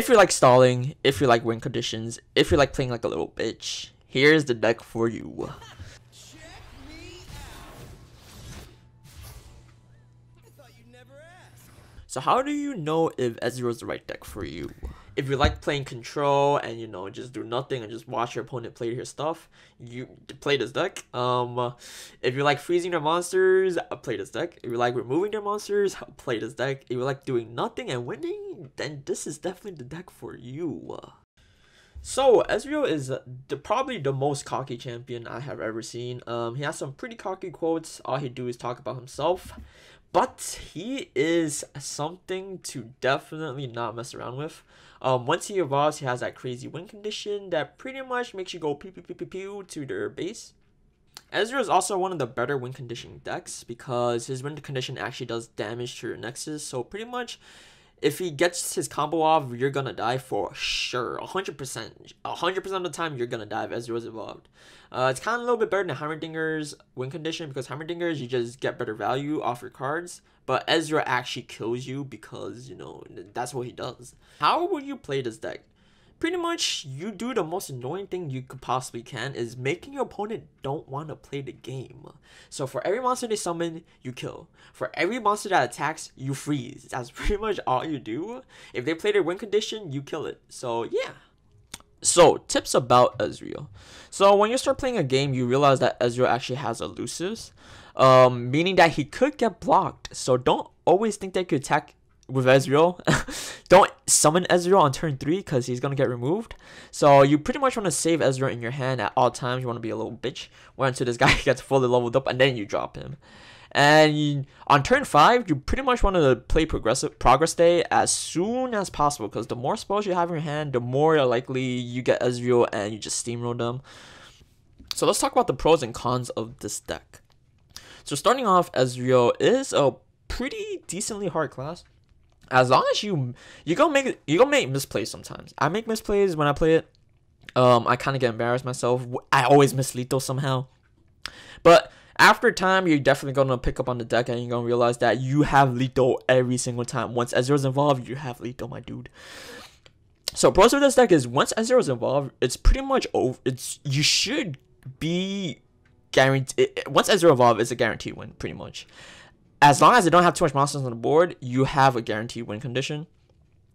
If you like stalling, if you like win conditions, if you like playing like a little bitch, here's the deck for you. So how do you know if Ezreal is the right deck for you? If you like playing control and, you know, just do nothing and just watch your opponent play your stuff, you play this deck. If you like freezing their monsters, play this deck. If you like removing their monsters, play this deck. If you like doing nothing and winning, then this is definitely the deck for you. So Ezreal is probably the most cocky champion I have ever seen. He has some pretty cocky quotes. All he do is talk about himself. But he is something to definitely not mess around with. Once he evolves, he has that crazy win condition that pretty much makes you go pew pew pew pew pew to their base. Ezreal is also one of the better win conditioning decks because his win condition actually does damage to your nexus. So pretty much, if he gets his combo off, you're gonna die for sure. 100%. 100% of the time, you're gonna die if Ezreal is evolved. It's kind of a little bit better than Heimerdinger's win condition because Heimerdinger's, you just get better value off your cards. But Ezreal actually kills you because, you know, that's what he does. How will you play this deck? Pretty much, you do the most annoying thing you could possibly can is making your opponent don't want to play the game. So for every monster they summon, you kill. For every monster that attacks, you freeze. That's pretty much all you do. If they play their win condition, you kill it. So yeah. So tips about Ezreal. So when you start playing a game, you realize that Ezreal actually has elusives. Meaning that he could get blocked. So don't always think that you could attack with Ezreal. Don't summon Ezreal on turn 3 because he's gonna get removed. So you pretty much want to save Ezreal in your hand at all times. You want to be a little bitch. Wait until this guy gets fully leveled up and then you drop him. And on turn 5, you pretty much want to play progress day as soon as possible because the more spells you have in your hand, the more likely you get Ezreal and you just steamroll them. So let's talk about the pros and cons of this deck. So starting off, Ezreal is a pretty decently hard class. As long as you gonna make misplays sometimes. I make misplays when I play it. I kind of get embarrassed myself. I always miss lethal somehow. But after time, you're definitely gonna pick up on the deck and you're gonna realize that you have lethal every single time. Once Ezreal's involved, you have lethal, my dude. So pros of this deck is once Ezreal's involved, it's pretty much over. You should be guaranteed. Once Ezreal involved, it's a guaranteed win, pretty much. As long as they don't have too much monsters on the board, you have a guaranteed win condition.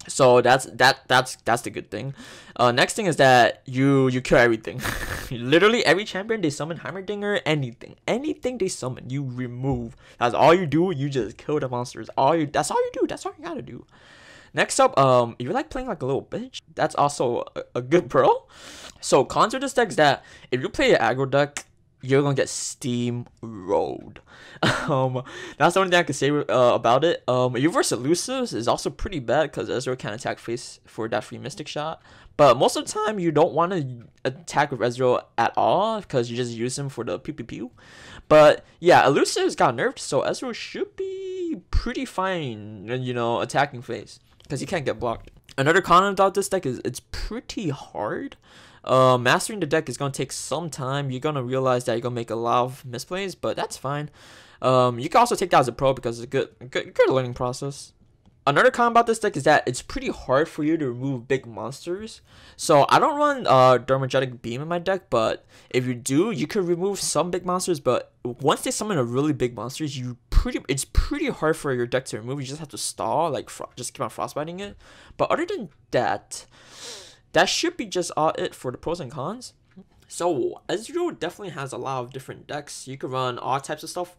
So that's the good thing. Next thing is that you kill everything. Literally every champion they summon, Heimerdinger, anything they summon, you remove. That's all you do. You just kill the monsters. That's all you do. That's all you gotta do. Next up, if you like playing like a little bitch, that's also a good pro. So cons of this deck is that if you play an aggro deck, you're gonna get steamrolled. That's the only thing I can say about it. Your versus elusives is also pretty bad because Ezreal can attack face for that free mystic shot. But most of the time, you don't want to attack with Ezreal at all because you just use him for the pew pew pew. But yeah, elusives got nerfed, so Ezreal should be pretty fine, you know, attacking face because he can't get blocked. Another con about this deck is it's pretty hard. Mastering the deck is going to take some time. You're going to realize that you're going to make a lot of misplays, but that's fine. You can also take that as a pro because it's a good learning process. Another con about this deck is that it's pretty hard for you to remove big monsters. So I don't run Dermagetic Beam in my deck, but if you do, you could remove some big monsters, but once they summon a really big monsters, it's pretty hard for your deck to remove. You just have to stall, like just keep on frostbiting it. But other than that, that should be just all it for the pros and cons. So Ezreal definitely has a lot of different decks. You could run all types of stuff,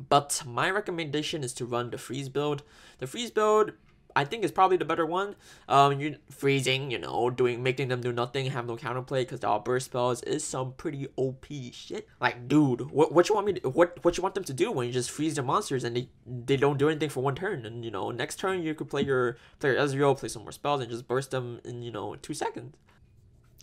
but my recommendation is to run the freeze build. The freeze build, I think, is probably the better one. You freezing, you know, making them do nothing, have no counterplay because they're all burst spells is some pretty OP shit. Like, dude, what you want me to, what you want them to do when you just freeze their monsters and they don't do anything for one turn? And you know, next turn you could play your Ezreal, play some more spells, and just burst them in, you know, 2 seconds.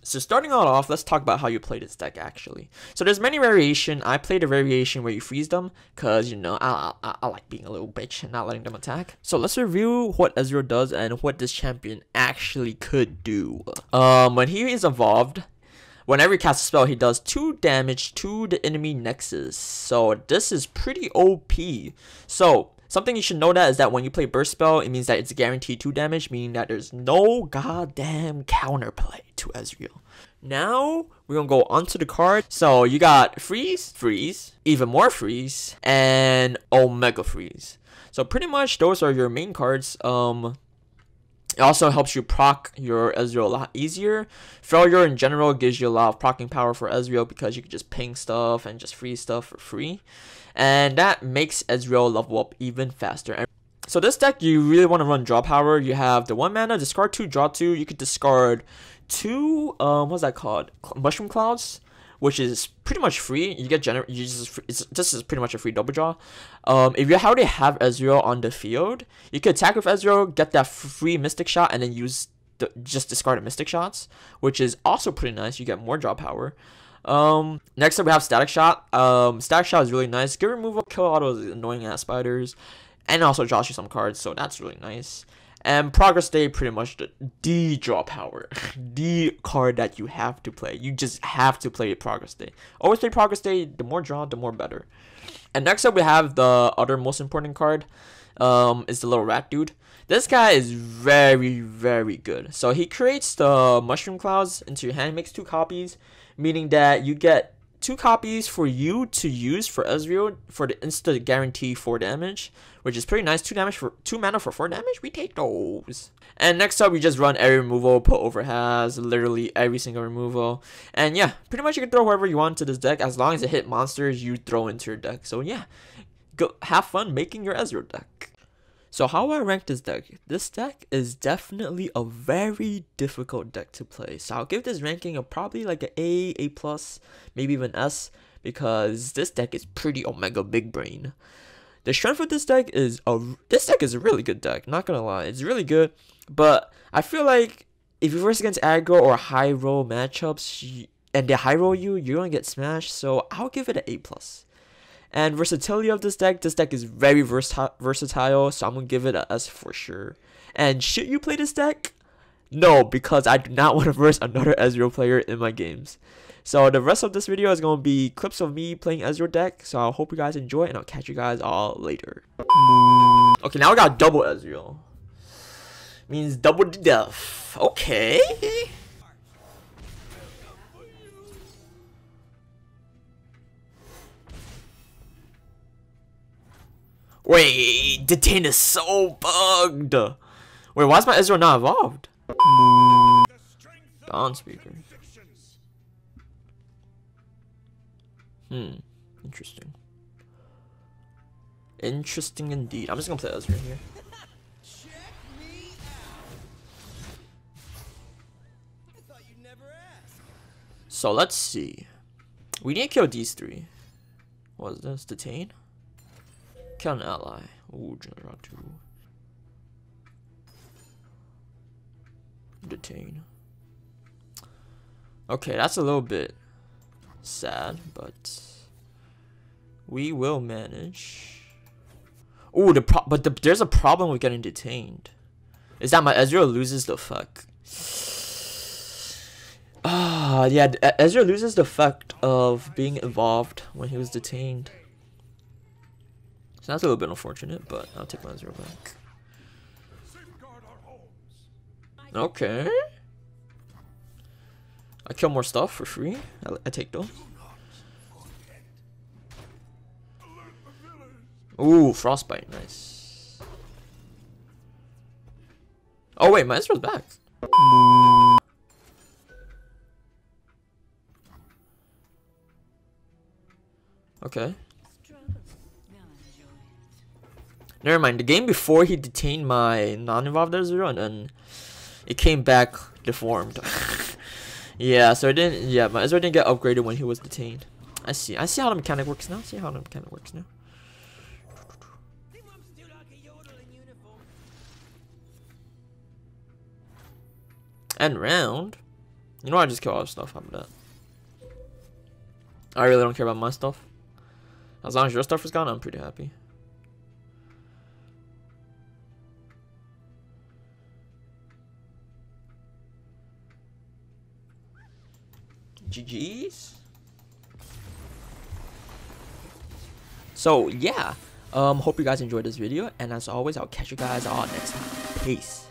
So starting out off, let's talk about how you play this deck actually. So there's many variation. I played a variation where you freeze them because, you know, I like being a little bitch and not letting them attack. So let's review what Ezreal does and what this champion actually could do. When he is evolved, whenever he casts a spell, he does 2 damage to the enemy nexus. So this is pretty OP. So Something you should know that is that when you play burst spell, it means that it's guaranteed 2 damage, meaning that there's no goddamn counterplay to Ezreal. Now we're gonna go onto the card. So you got freeze, even more freeze, and omega freeze. So pretty much those are your main cards. It also helps you proc your Ezreal a lot easier. Failure in general gives you a lot of proccing power for Ezreal because you can just ping stuff and just freeze stuff for free. And that makes Ezreal level up even faster. So this deck, you really want to run draw power. You have the 1 mana, discard 2, draw 2. You could discard 2, what's that called? Mushroom Clouds, which is pretty much free. You get this is pretty much a free double draw. If you already have Ezreal on the field, you can attack with Ezreal, get that free Mystic Shot, and then use just discard Mystic Shots, which is also pretty nice. You get more draw power. Next up we have Static Shot. Static Shot is really nice. Good removal, kill all those annoying ass spiders, and also draws you some cards, so that's really nice. And Progress Day, pretty much the draw power, the card that you have to play. You just have to play Progress Day. Always play Progress Day. The more draw, the more better. And next up we have the other most important card. Is the little rat dude. This guy is very, very good. So he creates the Mushroom Clouds into your hand, makes 2 copies, meaning that you get 2 copies for you to use for Ezreal for the instant guarantee 4 damage, which is pretty nice. 2 mana for 4 damage. We take those. And next up, we just run every removal, put over has literally every single removal, and yeah, pretty much you can throw whoever you want to this deck as long as it hit monsters you throw into your deck. So yeah, go have fun making your Ezreal deck. So how I rank this deck? This deck is definitely a very difficult deck to play. So I'll give this ranking of probably like an A plus, maybe even S, because this deck is pretty omega big brain. The strength of this deck is a really good deck, not gonna lie. It's really good, but I feel like if you verse against aggro or high roll matchups and they high roll you, you're gonna get smashed. So I'll give it an A plus. And versatility of this deck is very versatile, so I'm going to give it a S for sure. And should you play this deck? No, because I do not want to verse another Ezreal player in my games. So the rest of this video is going to be clips of me playing Ezreal deck, so I hope you guys enjoy, and I'll catch you guys all later. Okay, now I got double Ezreal. Means double the death. Okay. Wait, Detain is so bugged. Wait, why is my Ezreal not evolved? Dawn Speaker. Interesting. Interesting indeed. I'm just gonna play Ezreal here. So let's see. We need to kill these 3. What is this? Detain? Kill an ally. Ooh, draw 2. Detain. Okay, that's a little bit sad, but we will manage. Ooh, there's a problem with getting detained. Is that my Ezreal loses the fuck? Yeah, Ezreal loses the effect of being involved when he was detained. So that's a little bit unfortunate, but I'll take my Ezreal back. Okay. I kill more stuff for free. I take those. Ooh, Frostbite, nice. Oh wait, my Ezreal's back. Okay. Never mind, the game before he detained my non-involved Ezreal and then it came back deformed. Yeah, so it didn't, yeah, my Ezreal didn't get upgraded when he was detained. I see how the mechanic works now. End round. You know what, I just kill all the stuff, how about that? I really don't care about my stuff. As long as your stuff is gone, I'm pretty happy. GG's. So yeah, Hope you guys enjoyed this video, and as always, I'll catch you guys all next time. Peace.